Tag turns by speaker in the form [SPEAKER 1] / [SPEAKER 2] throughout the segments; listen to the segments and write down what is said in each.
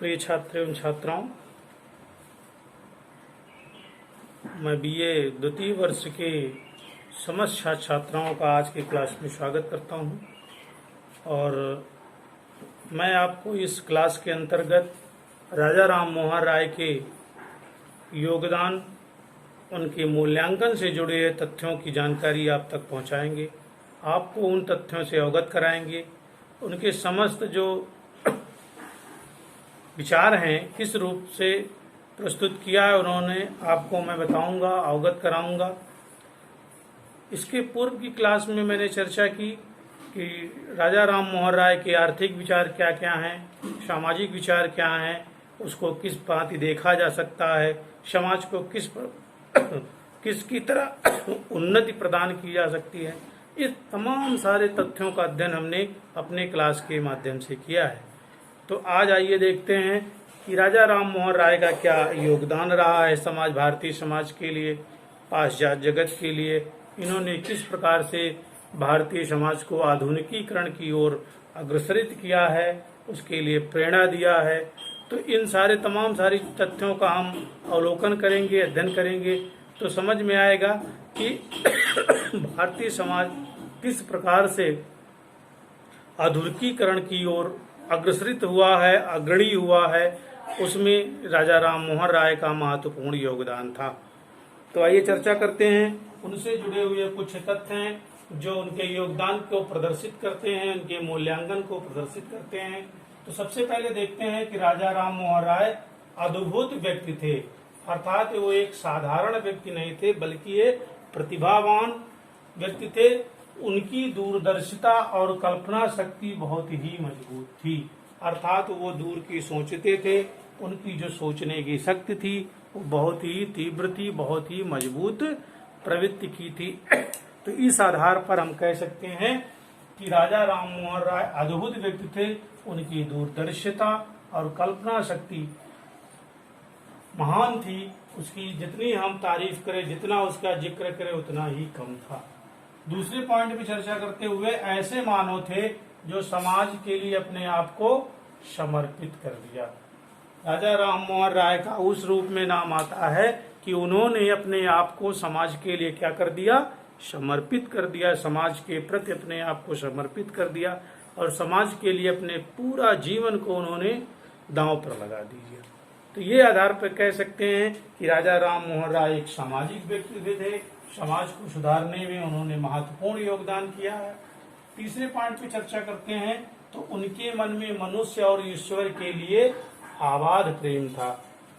[SPEAKER 1] प्रिय छात्र एवं छात्राओं, मैं बीए द्वितीय वर्ष के समस्त छात्राओं का आज की क्लास में स्वागत करता हूं। और मैं आपको इस क्लास के अंतर्गत राजा राम मोहन राय के योगदान, उनके मूल्यांकन से जुड़े तथ्यों की जानकारी आप तक पहुंचाएंगे, आपको उन तथ्यों से अवगत कराएंगे। उनके समस्त जो विचार हैं किस रूप से प्रस्तुत किया है उन्होंने, आपको मैं बताऊंगा, अवगत कराऊंगा। इसके पूर्व की क्लास में मैंने चर्चा की कि राजा राम मोहन राय के आर्थिक विचार क्या क्या हैं, सामाजिक विचार क्या हैं, उसको किस भांति देखा जा सकता है, समाज को किसकी तरह उन्नति प्रदान की जा सकती है। इस तमाम सारे तथ्यों का अध्ययन हमने अपने क्लास के माध्यम से किया है। तो आज आइए देखते हैं कि राजा राम मोहन राय का क्या योगदान रहा है भारतीय समाज के लिए, पाश्चात्य जगत के लिए। इन्होंने किस प्रकार से भारतीय समाज को आधुनिकीकरण की ओर अग्रसरित किया है, उसके लिए प्रेरणा दिया है। तो इन तमाम सारी तथ्यों का हम अवलोकन करेंगे, अध्ययन करेंगे, तो समझ में आएगा कि भारतीय समाज किस प्रकार से आधुनिकीकरण की ओर अग्रसरित हुआ है, अग्रणी हुआ है। उसमें राजा राम मोहन राय का महत्वपूर्ण योगदान था। तो आइए चर्चा करते हैं। उनसे जुड़े हुए कुछ तथ्य हैं जो उनके योगदान को प्रदर्शित करते हैं, उनके मूल्यांकन को प्रदर्शित करते हैं। तो सबसे पहले देखते हैं कि राजा राम मोहन राय अद्भुत व्यक्ति थे, अर्थात वो एक साधारण व्यक्ति नहीं थे, बल्कि ये प्रतिभावान व्यक्ति थे। उनकी दूरदर्शिता और कल्पना शक्ति बहुत ही मजबूत थी, अर्थात वो दूर की सोचते थे। उनकी जो सोचने की शक्ति थी वो बहुत ही तीव्र थी, बहुत ही मजबूत प्रवृत्ति की थी। तो इस आधार पर हम कह सकते हैं कि राजा राम मोहन राय अद्भुत व्यक्ति थे। उनकी दूरदर्शिता और कल्पना शक्ति महान थी। उसकी जितनी हम तारीफ करें, जितना उसका जिक्र करें, उतना ही कम था। दूसरे पॉइंट पे चर्चा करते हुए, ऐसे मानव थे जो समाज के लिए अपने आप को समर्पित कर दिया। राजा राम मोहन राय का उस रूप में नाम आता है कि उन्होंने अपने आप को समाज के लिए क्या कर दिया, समर्पित कर दिया। समाज के प्रति अपने आप को समर्पित कर दिया और समाज के लिए अपने पूरा जीवन को उन्होंने दांव पर लगा दिया। तो ये आधार पर कह सकते हैं कि राजा राम मोहन राय एक सामाजिक व्यक्ति थे। समाज को सुधारने में उन्होंने महत्वपूर्ण योगदान किया है। तीसरे पॉइंट पे चर्चा करते हैं तो उनके मन में मनुष्य और ईश्वर के लिए अबाध प्रेम था,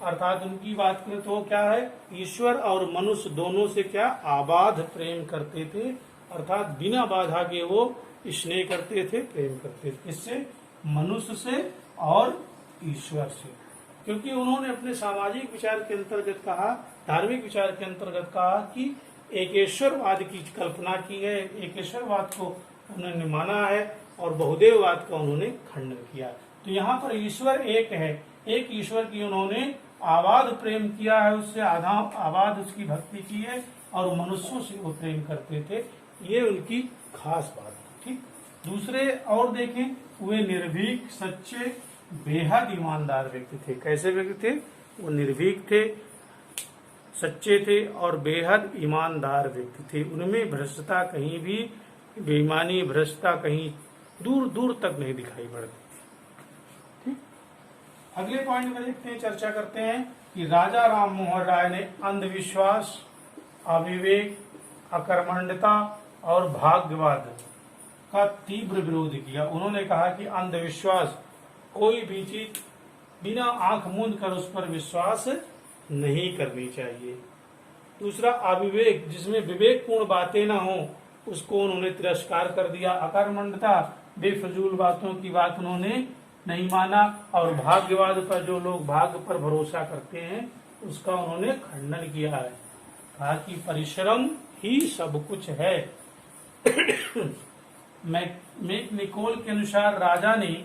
[SPEAKER 1] अर्थात उनकी बात करें तो क्या है, ईश्वर और मनुष्य दोनों से क्या अबाध प्रेम करते थे, अर्थात बिना बाधा के वो स्नेह करते थे, प्रेम करते थे। इससे मनुष्य से और ईश्वर से, क्योंकि उन्होंने अपने सामाजिक विचार के अंतर्गत कहा, धार्मिक विचार के अंतर्गत कहा कि एकेश्वरवाद की कल्पना की है, एकेश्वरवाद को उन्होंने माना है और बहुदेववाद का उन्होंने खंडन किया। तो यहाँ पर ईश्वर एक है, एक ईश्वर की उन्होंने अबाध प्रेम किया है, उससे अबाध उसकी भक्ति की है और मनुष्यों से वो प्रेम करते थे। ये उनकी खास बात थी। दूसरे और देखें, वे निर्भीक, सच्चे, बेहद ईमानदार व्यक्ति थे। कैसे व्यक्ति थे? वो निर्भीक थे, सच्चे थे और बेहद ईमानदार व्यक्ति थे। उनमें भ्रष्टता कहीं भी, बेईमानी, भ्रष्टता कहीं दूर दूर तक नहीं दिखाई पड़ती। ठीक, अगले पॉइंट में देखते हैं, चर्चा करते हैं कि राजा राम मोहन राय ने अंधविश्वास, अविवेक, अकर्मण्यता और भाग्यवाद का तीव्र विरोध किया। उन्होंने कहा कि अंधविश्वास, कोई भी चीज बिना आंख मूंद कर उस पर विश्वास नहीं करनी चाहिए। दूसरा अविवेक, जिसमें विवेकपूर्ण बातें ना हो, उसको उन्होंने तिरस्कार कर दिया। अकर्मण्यता, बेफजूल बातों की बात उन्होंने नहीं माना। और भाग्यवाद पर, जो लोग भाग्य पर भरोसा करते हैं, उसका उन्होंने खंडन किया है। कहा कि परिश्रम ही सब कुछ है। मैकनिकोल के अनुसार राजा ने,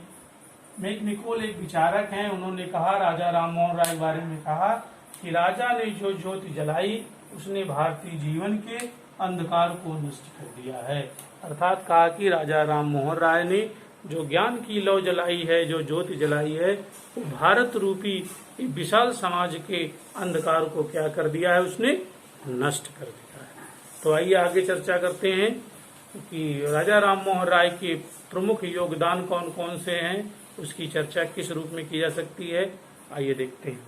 [SPEAKER 1] मैकनिकोल एक विचारक हैं, उन्होंने कहा, राजा राम मोहन राय के बारे में कहा कि राजा ने जो ज्योति जलाई उसने भारतीय जीवन के अंधकार को नष्ट कर दिया है। अर्थात कहा कि राजा राम मोहन राय ने जो ज्ञान की लौ जलाई है, जो ज्योति जलाई है, वो भारत रूपी विशाल समाज के अंधकार को क्या कर दिया है, उसने नष्ट कर दिया है। तो आइए आगे चर्चा करते हैं कि राजा राम मोहन राय के प्रमुख योगदान कौन कौन से हैं, उसकी चर्चा किस रूप में की जा सकती है। आइए देखते हैं।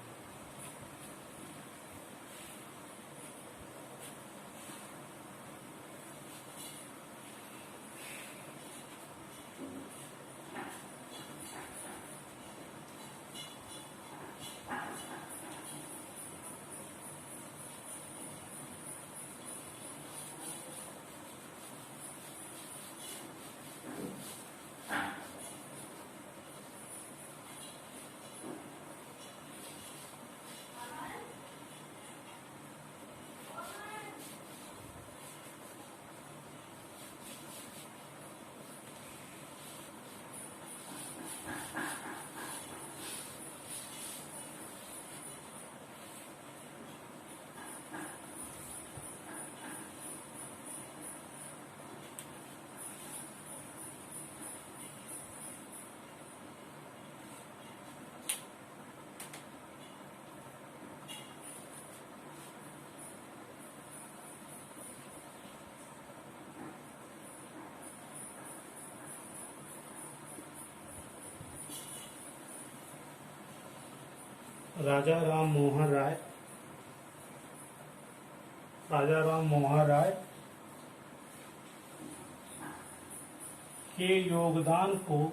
[SPEAKER 1] राजा राम मोहन राय के योगदान को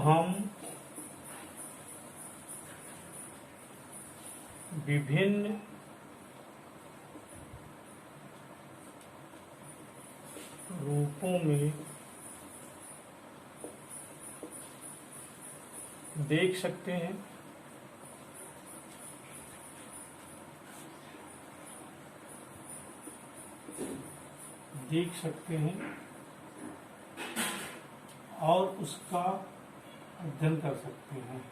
[SPEAKER 1] हम विभिन्न रूपों में देख सकते हैं। और उसका अध्ययन कर सकते हैं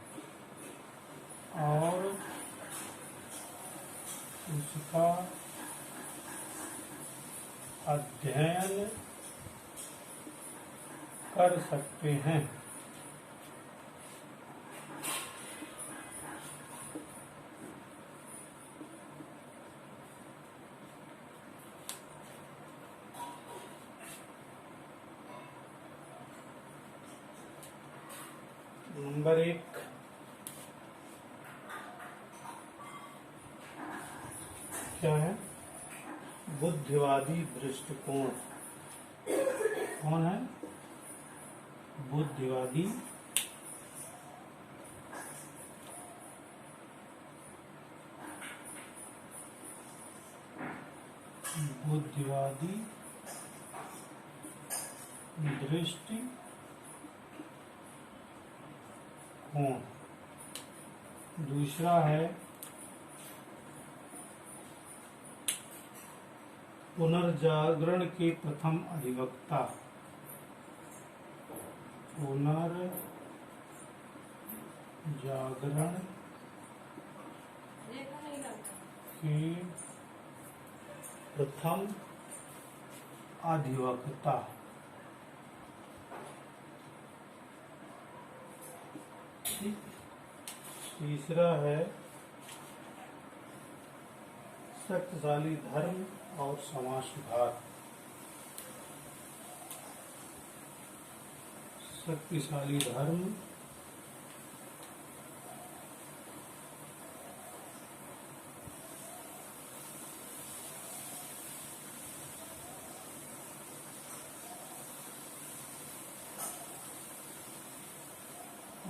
[SPEAKER 1] नंबर 1, क्या है? बुद्धिवादी दृष्टिकोण। कौन है? बुद्धिवादी दृष्टिकोण। दूसरा है पुनर्जागरण के प्रथम अधिवक्ता। पुनर्जागरण के प्रथम अधिवक्ता। तीसरा है शक्तिशाली धर्म और समाज सुधार। शक्तिशाली धर्म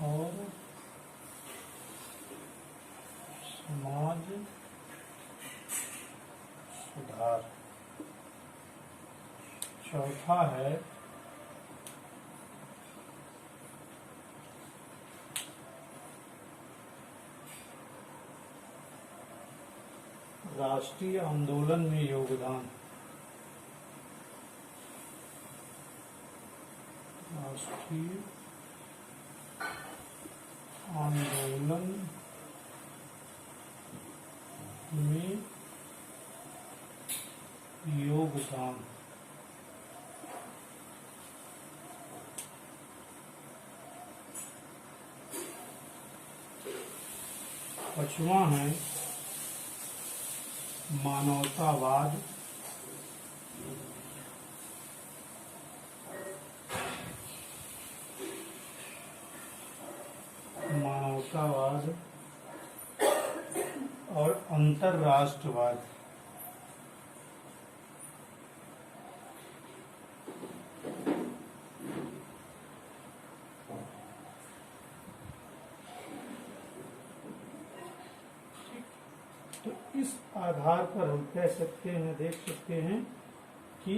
[SPEAKER 1] और समाज सुधार। चौथा है राष्ट्रीय आंदोलन में योगदान। राष्ट्रीय आंदोलन में योगदान। पांचवा है मानवतावाद। मानवतावाद और अंतरराष्ट्रवाद। तो इस आधार पर हम कह सकते हैं, देख सकते हैं कि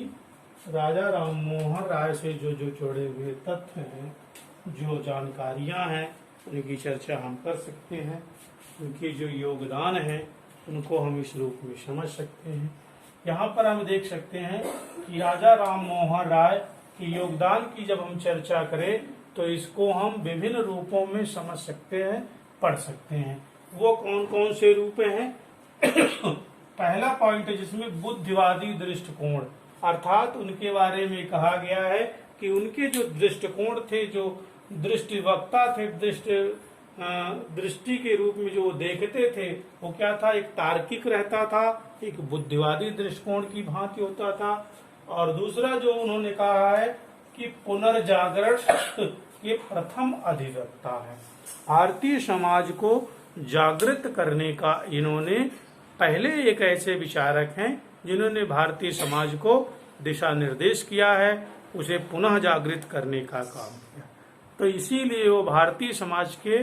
[SPEAKER 1] राजा राम मोहन राय से जो जो जोड़े हुए तथ्य हैं, जो जानकारियां हैं, उनकी चर्चा हम कर सकते हैं। उनके जो योगदान है उनको हम इस रूप में समझ सकते हैं। यहाँ पर हम देख सकते हैं कि राजा राम मोहन राय के योगदान की जब हम चर्चा करें तो इसको हम विभिन्न रूपों में समझ सकते हैं, पढ़ सकते हैं। वो कौन कौन से रूप हैं? पहला पॉइंट है जिसमें बुद्धिवादी दृष्टिकोण, अर्थात उनके बारे में कहा गया है कि उनके जो दृष्टिकोण थे, जो दृष्टिवक्ता थे, दृष्टि के रूप में जो वो देखते थे वो क्या था? एक तार्किक रहता था, एक बुद्धिवादी दृष्टिकोण की भांति होता था। और दूसरा जो उन्होंने कहा है कि पुनर्जागरण ये प्रथम अधिवक्ता है। भारतीय समाज को जागृत करने का इन्होंने पहले एक ऐसे विचारक हैं जिन्होंने भारतीय समाज को दिशा निर्देश किया है, उसे पुनः जागृत करने का काम किया। तो इसीलिए वो भारतीय समाज के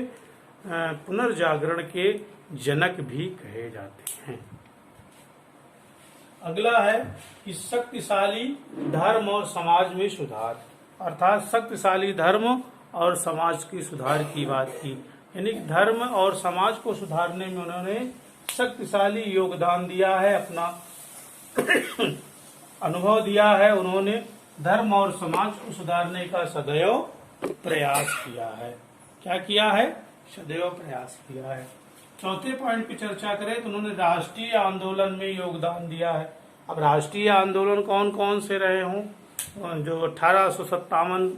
[SPEAKER 1] पुनर्जागरण के जनक भी कहे जाते हैं। अगला है कि शक्तिशाली धर्म और समाज में सुधार, अर्थात शक्तिशाली धर्म और समाज की सुधार की बात की, यानी धर्म और समाज को सुधारने में उन्होंने शक्तिशाली योगदान दिया है, अपना अनुभव दिया है। उन्होंने धर्म और समाज को सुधारने का सदैव प्रयास किया है। क्या किया है? सदैव प्रयास किया है। चौथे पॉइंट की चर्चा करें तो उन्होंने राष्ट्रीय आंदोलन में योगदान दिया है। अब राष्ट्रीय आंदोलन कौन कौन से रहे हों? जो 1857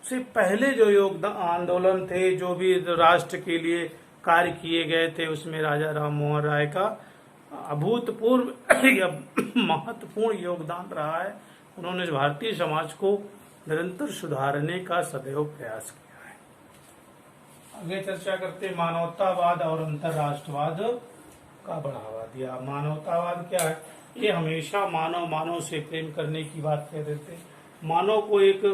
[SPEAKER 1] से पहले जो योगदान आंदोलन थे, जो भी राष्ट्र के लिए कार्य किए गए थे, उसमें राजा राम मोहन राय का अभूतपूर्व महत्वपूर्ण योगदान रहा है। उन्होंने भारतीय समाज को निरंतर सुधारने का सदैव प्रयास किया है। आगे चर्चा करते मानवतावाद और अंतरराष्ट्रवाद का बढ़ावा दिया। मानवतावाद क्या है? ये हमेशा मानव से प्रेम करने की बात कह रहे थे। मानव को एक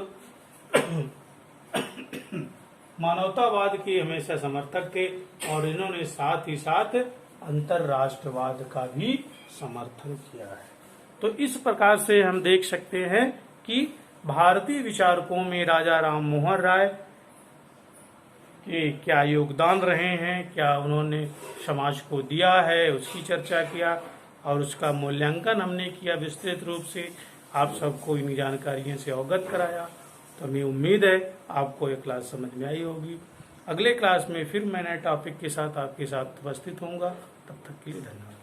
[SPEAKER 1] मानवतावाद के हमेशा समर्थक थे और इन्होंने साथ ही साथ अंतरराष्ट्रवाद का भी समर्थन किया है। तो इस प्रकार से हम देख सकते हैं कि भारतीय विचारकों में राजा राम मोहन राय के क्या योगदान रहे हैं, क्या उन्होंने समाज को दिया है, उसकी चर्चा किया और उसका मूल्यांकन हमने किया विस्तृत रूप से। आप सबको इन जानकारियों से अवगत कराया। तो हमें उम्मीद है आपको ये क्लास समझ में आई होगी। अगले क्लास में फिर मैं नए टॉपिक के साथ आपके साथ उपस्थित होऊंगा। तब तक के लिए धन्यवाद।